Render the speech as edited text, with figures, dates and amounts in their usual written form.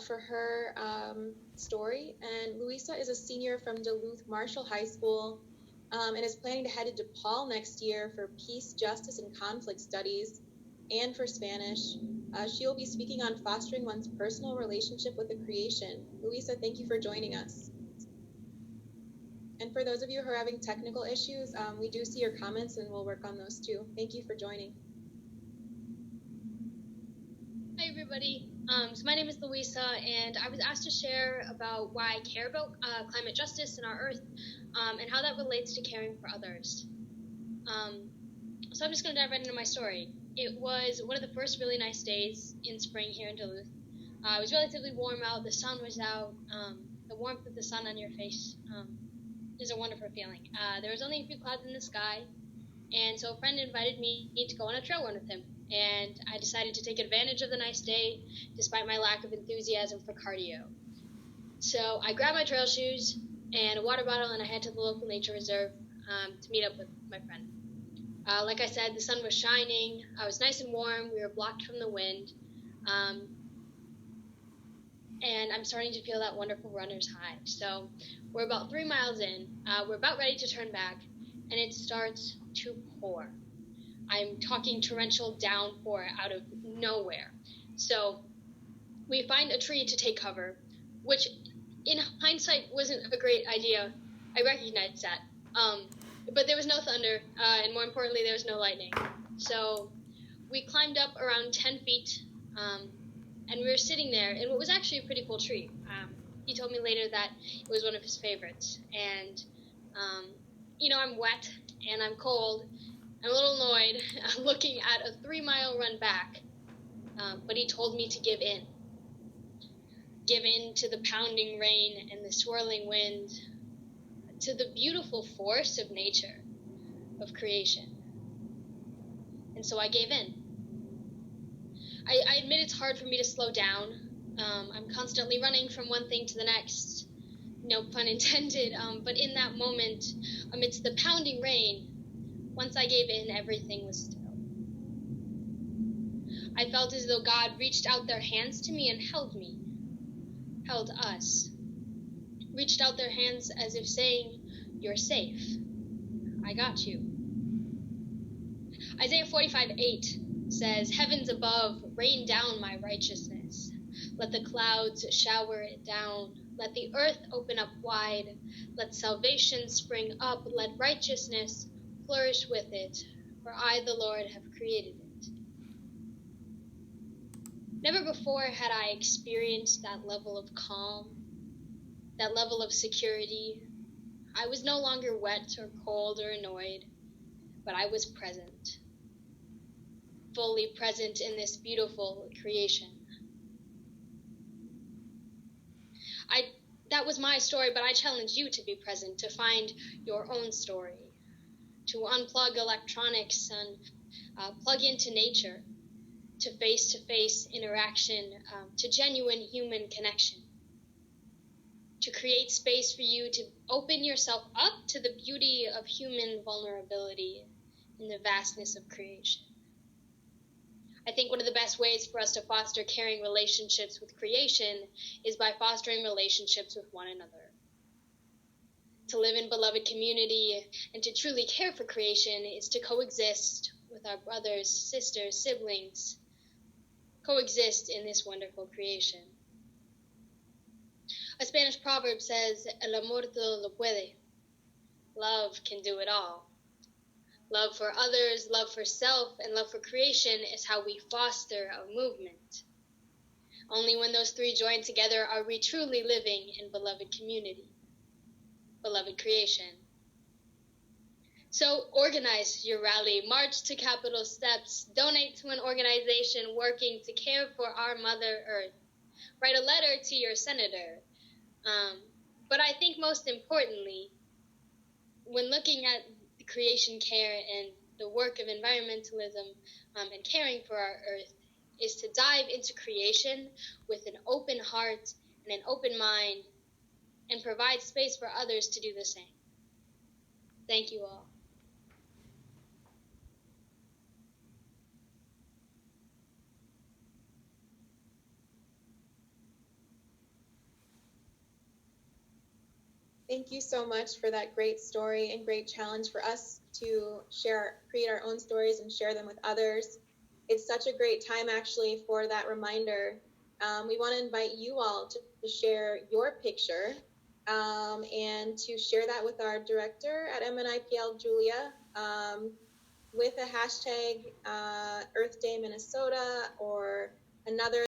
for her story. And Luisa is a senior from Duluth Marshall High School and is planning to head to DePaul next year for Peace, Justice, and Conflict Studies and for Spanish. She will be speaking on fostering one's personal relationship with the creation. Luisa, thank you for joining us. And for those of you who are having technical issues, we do see your comments and we'll work on those too. Thank you for joining. Hi everybody, so my name is Luisa and I was asked to share about why I care about climate justice and our earth and how that relates to caring for others. So I'm just going to dive right into my story. It was one of the first really nice days in spring here in Duluth. It was relatively warm out, the sun was out, the warmth of the sun on your face is a wonderful feeling. There was only a few clouds in the sky, and so a friend invited me to go on a trail run with him. And I decided to take advantage of the nice day, despite my lack of enthusiasm for cardio. So I grabbed my trail shoes and a water bottle, and I head to the local nature reserve to meet up with my friend. Like I said, the sun was shining, I was nice and warm, we were blocked from the wind, and I'm starting to feel that wonderful runner's high. So we're about 3 miles in, we're about ready to turn back, and it starts to pour. I'm talking torrential downpour out of nowhere. So we find a tree to take cover, which in hindsight wasn't a great idea. I recognize that. But there was no thunder, and more importantly, there was no lightning. So we climbed up around 10 feet, and we were sitting there in what was actually a pretty cool tree. He told me later that it was one of his favorites. And, I'm wet, and I'm cold. I'm a little annoyed. I'm looking at a 3-mile run back, but he told me to give in. Give in to the pounding rain and the swirling wind, to the beautiful force of nature, of creation. And so I gave in. I admit it's hard for me to slow down. I'm constantly running from one thing to the next, no pun intended, but in that moment, amidst the pounding rain, once I gave in, everything was still. I felt as though God reached out their hands to me and held me, held us. Reached out their hands as if saying, "You're safe. I got you." Isaiah 45:8 says, "Heavens above, rain down my righteousness. Let the clouds shower it down. Let the earth open up wide. Let salvation spring up. Let righteousness flourish with it, for I, the Lord, have created it." Never before had I experienced that level of calm, that level of security. I was no longer wet or cold or annoyed, but I was present, fully present in this beautiful creation. That was my story, but I challenge you to be present, to find your own story, to unplug electronics and plug into nature, to face-to-face interaction, to genuine human connection, to create space for you to open yourself up to the beauty of human vulnerability in the vastness of creation. I think one of the best ways for us to foster caring relationships with creation is by fostering relationships with one another. To live in beloved community and to truly care for creation is to coexist with our brothers, sisters, siblings, coexist in this wonderful creation. A Spanish proverb says, "El amor todo lo puede." Love can do it all. Love for others, love for self, and love for creation is how we foster a movement. Only when those three join together are we truly living in beloved community, beloved creation. So organize your rally, march to Capitol steps, donate to an organization working to care for our Mother Earth, write a letter to your senator. But I think most importantly, when looking at the creation care and the work of environmentalism and caring for our Earth, is to dive into creation with an open heart and an open mind and provide space for others to do the same. Thank you all. Thank you so much for that great story and great challenge for us to create our own stories and share them with others. It's such a great time actually for that reminder. We want to invite you all to share your picture and to share that with our director at MNIPL, Julia, with a hashtag Earth Day Minnesota or another